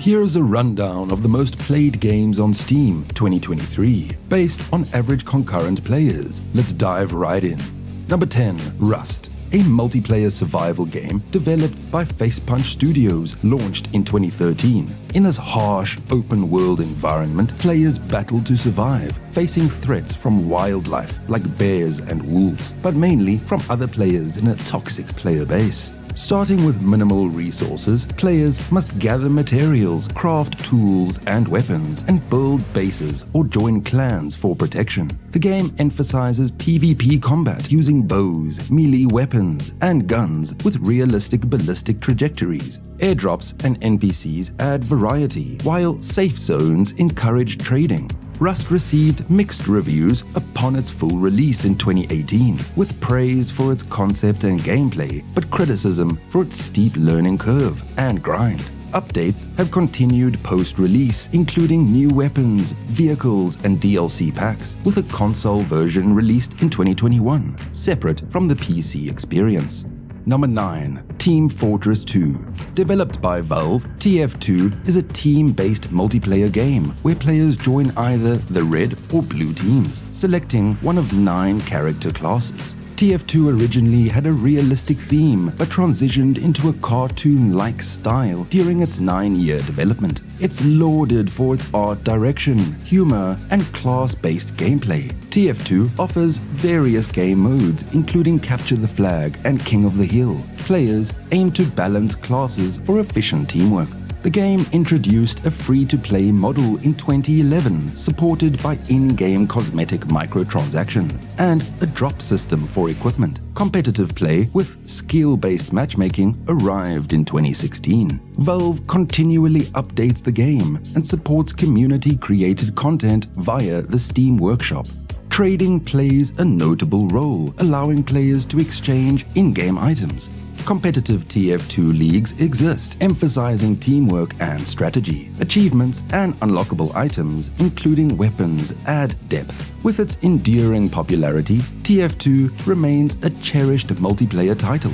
Here's a rundown of the most played games on Steam 2023, based on average concurrent players. Let's dive right in. Number 10. Rust, a multiplayer survival game developed by Facepunch Studios, launched in 2013. In this harsh, open-world environment, players battle to survive, facing threats from wildlife like bears and wolves, but mainly from other players in a toxic player base. Starting with minimal resources, players must gather materials, craft tools and weapons, and build bases or join clans for protection. The game emphasizes PvP combat using bows, melee weapons, and guns with realistic ballistic trajectories. Airdrops and NPCs add variety, while safe zones encourage trading. Rust received mixed reviews upon its full release in 2018, with praise for its concept and gameplay, but criticism for its steep learning curve and grind. Updates have continued post-release, including new weapons, vehicles, and DLC packs, with a console version released in 2021, separate from the PC experience. Number 9. Team Fortress 2. Developed by Valve, TF2 is a team-based multiplayer game where players join either the red or blue teams, selecting one of 9 character classes. TF2 originally had a realistic theme but transitioned into a cartoon-like style during its 9-year development. It's lauded for its art direction, humor, and class-based gameplay. TF2 offers various game modes, including Capture the Flag and King of the Hill. Players aim to balance classes for efficient teamwork. The game introduced a free-to-play model in 2011, supported by in-game cosmetic microtransactions, and a drop system for equipment. Competitive play with skill-based matchmaking arrived in 2016. Valve continually updates the game and supports community-created content via the Steam Workshop. Trading plays a notable role, allowing players to exchange in-game items. Competitive TF2 leagues exist, emphasizing teamwork and strategy. Achievements and unlockable items, including weapons, add depth. With its enduring popularity, TF2 remains a cherished multiplayer title.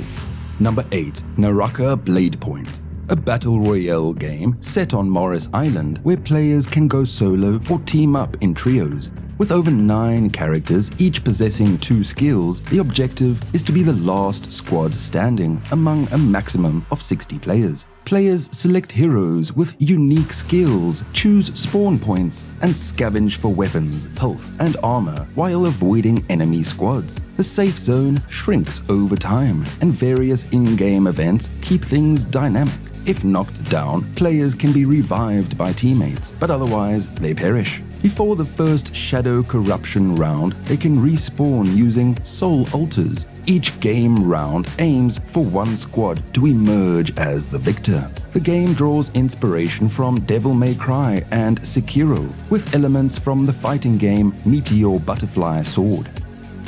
Number 8. Naraka Bladepoint. A battle royale game set on Morris Island where players can go solo or team up in trios. With over 9 characters, each possessing 2 skills, the objective is to be the last squad standing among a maximum of 60 players. Players select heroes with unique skills, choose spawn points, and scavenge for weapons, health, and armor while avoiding enemy squads. The safe zone shrinks over time, and various in-game events keep things dynamic. If knocked down, players can be revived by teammates, but otherwise they perish. Before the first Shadow Corruption round, they can respawn using Soul Altars. Each game round aims for one squad to emerge as the victor. The game draws inspiration from Devil May Cry and Sekiro, with elements from the fighting game Meteor Butterfly Sword.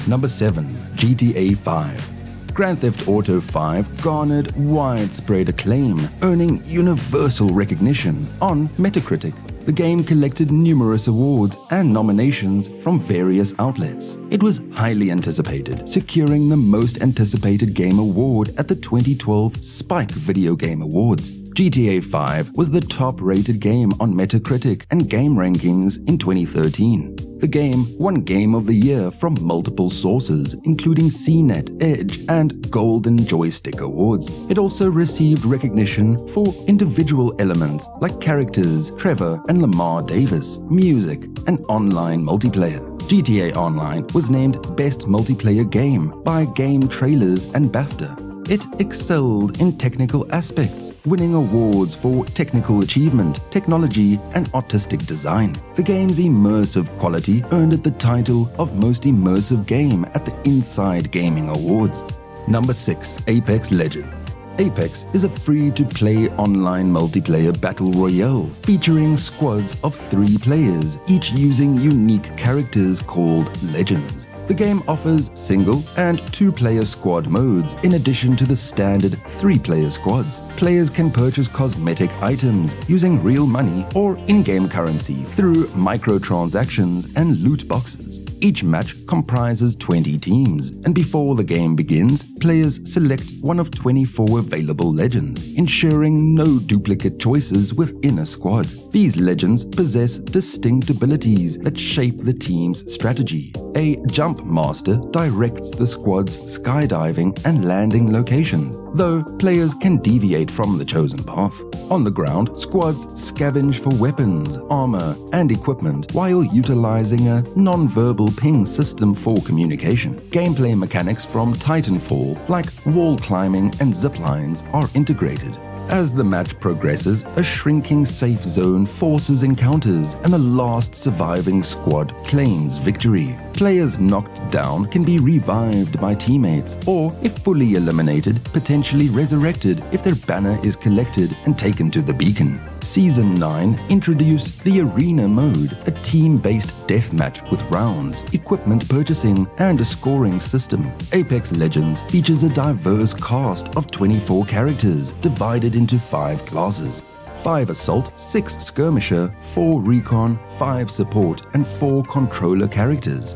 Number 7. GTA 5. Grand Theft Auto 5 garnered widespread acclaim, earning universal recognition on Metacritic. The game collected numerous awards and nominations from various outlets. It was highly anticipated, securing the most anticipated game award at the 2012 Spike Video Game Awards. GTA 5 was the top-rated game on Metacritic and Game Rankings in 2013. The game won Game of the Year from multiple sources, including CNET, Edge, and Golden Joystick Awards. It also received recognition for individual elements like characters, Trevor and Lamar Davis, music, and online multiplayer. GTA Online was named Best Multiplayer Game by Game Trailers and BAFTA. It excelled in technical aspects, winning awards for technical achievement, technology, and artistic design. The game's immersive quality earned it the title of Most Immersive Game at the Inside Gaming Awards. Number 6. Apex Legends. Apex is a free-to-play online multiplayer battle royale featuring squads of 3 players, each using unique characters called Legends. The game offers single and two-player squad modes in addition to the standard three-player squads. Players can purchase cosmetic items using real money or in-game currency through microtransactions and loot boxes. Each match comprises 20 teams, and before the game begins, players select one of 24 available legends, ensuring no duplicate choices within a squad. These legends possess distinct abilities that shape the team's strategy. A jump master directs the squad's skydiving and landing locations, though players can deviate from the chosen path. On the ground, squads scavenge for weapons, armor, and equipment while utilizing a non-verbal ping system for communication. Gameplay mechanics from Titanfall, like wall climbing and zip lines, are integrated. As the match progresses, a shrinking safe zone forces encounters, and the last surviving squad claims victory. Players knocked down can be revived by teammates, or, if fully eliminated, potentially resurrected if their banner is collected and taken to the beacon. Season 9 introduced the Arena mode, a team-based deathmatch with rounds, equipment purchasing, and a scoring system. Apex Legends features a diverse cast of 24 characters divided into 5 classes. 5 Assault, 6 Skirmisher, 4 Recon, 5 Support, and 4 Controller characters.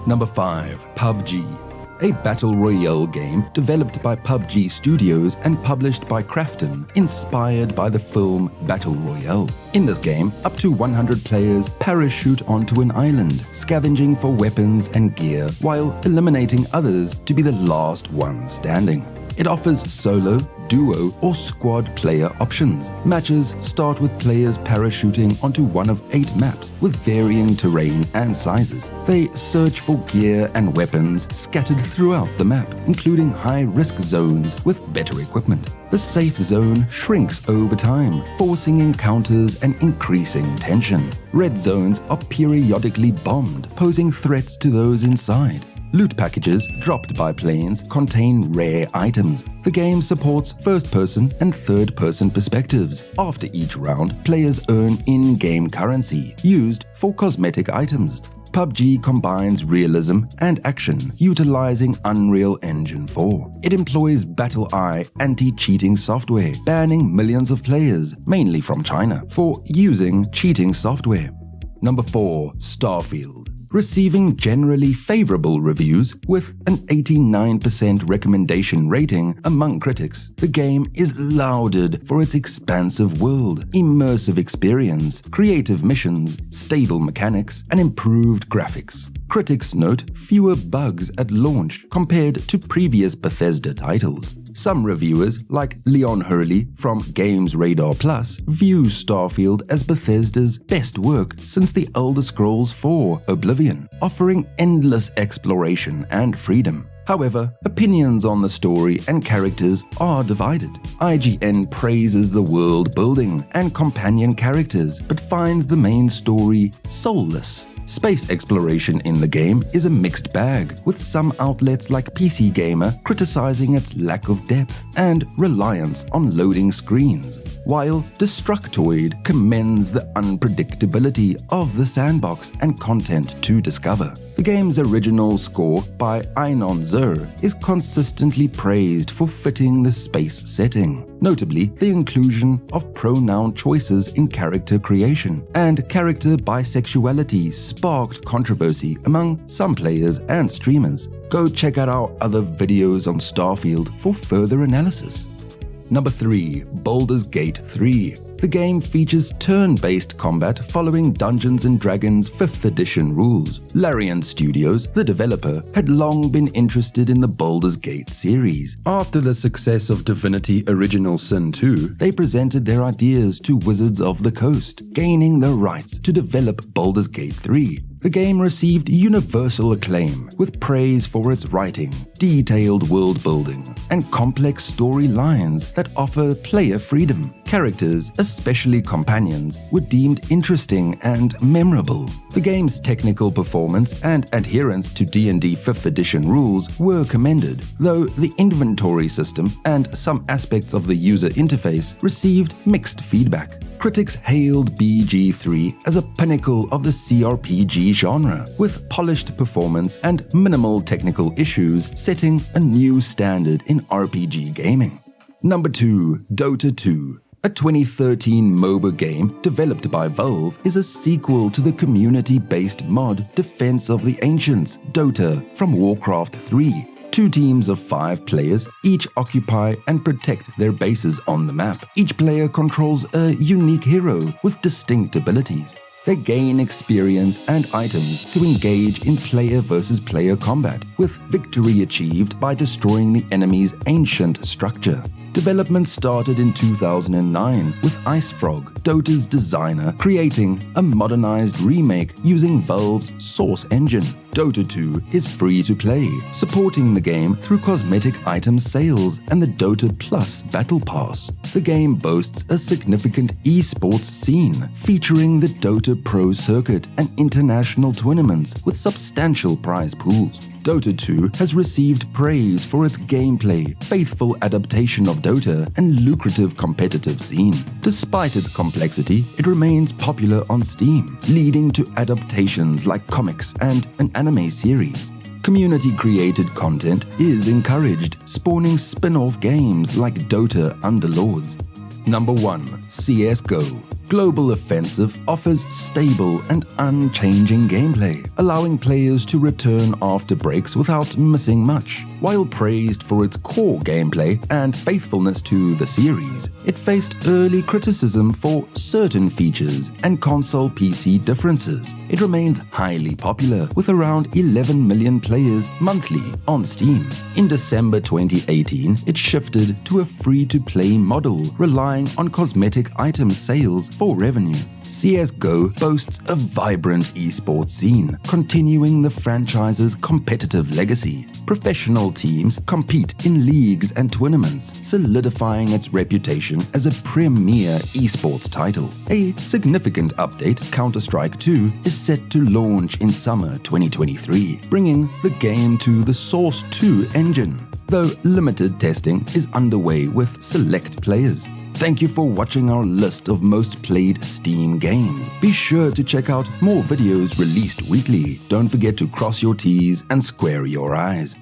Number 5. PUBG. A battle royale game developed by PUBG Studios and published by Krafton, inspired by the film Battle Royale. In this game, up to 100 players parachute onto an island, scavenging for weapons and gear while eliminating others to be the last one standing. It offers solo, duo, or squad player options. Matches start with players parachuting onto one of 8 maps with varying terrain and sizes. They search for gear and weapons scattered throughout the map, including high-risk zones with better equipment. The safe zone shrinks over time, forcing encounters and increasing tension. Red zones are periodically bombed, posing threats to those inside. Loot packages dropped by planes contain rare items. The game supports first-person and third-person perspectives. After each round, players earn in-game currency, used for cosmetic items. PUBG combines realism and action, utilizing Unreal Engine 4. It employs BattleEye anti-cheating software, banning millions of players, mainly from China, for using cheating software. Number 4. Starfield. Receiving generally favorable reviews with an 89% recommendation rating among critics, the game is lauded for its expansive world, immersive experience, creative missions, stable mechanics, and improved graphics. Critics note fewer bugs at launch compared to previous Bethesda titles. Some reviewers, like Leon Hurley from Games Radar Plus, view Starfield as Bethesda's best work since The Elder Scrolls IV: Oblivion, offering endless exploration and freedom. However, opinions on the story and characters are divided. IGN praises the world building and companion characters, but finds the main story soulless. Space exploration in the game is a mixed bag, with some outlets like PC Gamer criticizing its lack of depth and reliance on loading screens, while Destructoid commends the unpredictability of the sandbox and content to discover. The game's original score by Einon Zur is consistently praised for fitting the space setting, notably the inclusion of pronoun choices in character creation, and character bisexuality sparked controversy among some players and streamers. Go check out our other videos on Starfield for further analysis. Number 3. Baldur's Gate 3. The game features turn-based combat following Dungeons & Dragons 5th edition rules. Larian Studios, the developer, had long been interested in the Baldur's Gate series. After the success of Divinity Original Sin 2, they presented their ideas to Wizards of the Coast, gaining the rights to develop Baldur's Gate 3. The game received universal acclaim, with praise for its writing, detailed world building, and complex storylines that offer player freedom. Characters, especially companions, were deemed interesting and memorable. The game's technical performance and adherence to D&D 5th edition rules were commended, though the inventory system and some aspects of the user interface received mixed feedback. Critics hailed BG3 as a pinnacle of the CRPG genre, with polished performance and minimal technical issues setting a new standard in RPG gaming. Number 2. Dota 2. A 2013 MOBA game developed by Valve is a sequel to the community-based mod Defense of the Ancients, Dota, from Warcraft 3. 2 teams of 5 players each occupy and protect their bases on the map. Each player controls a unique hero with distinct abilities. They gain experience and items to engage in player versus player combat, with victory achieved by destroying the enemy's ancient structure. Development started in 2009 with IceFrog, Dota's designer, creating a modernized remake using Valve's Source engine. Dota 2 is free to play, supporting the game through cosmetic item sales and the Dota Plus Battle Pass. The game boasts a significant esports scene, featuring the Dota Pro Circuit and international tournaments with substantial prize pools. Dota 2 has received praise for its gameplay, faithful adaptation of Dota, and lucrative competitive scene. Despite its complexity, it remains popular on Steam, leading to adaptations like comics and an anime series. Community-created content is encouraged, spawning spin-off games like Dota Underlords. Number 1. CSGO. Global Offensive offers stable and unchanging gameplay, allowing players to return after breaks without missing much. While praised for its core gameplay and faithfulness to the series, it faced early criticism for certain features and console PC differences. It remains highly popular, with around 11 million players monthly on Steam. In December 2018, it shifted to a free-to-play model, relying on cosmetic item sales for revenue. CSGO boasts a vibrant esports scene, continuing the franchise's competitive legacy. Professional teams compete in leagues and tournaments, solidifying its reputation as a premier esports title. A significant update, Counter-Strike 2, is set to launch in summer 2023, bringing the game to the Source 2 engine, though limited testing is underway with select players. Thank you for watching our list of most played Steam games. Be sure to check out more videos released weekly. Don't forget to cross your T's and square your I's.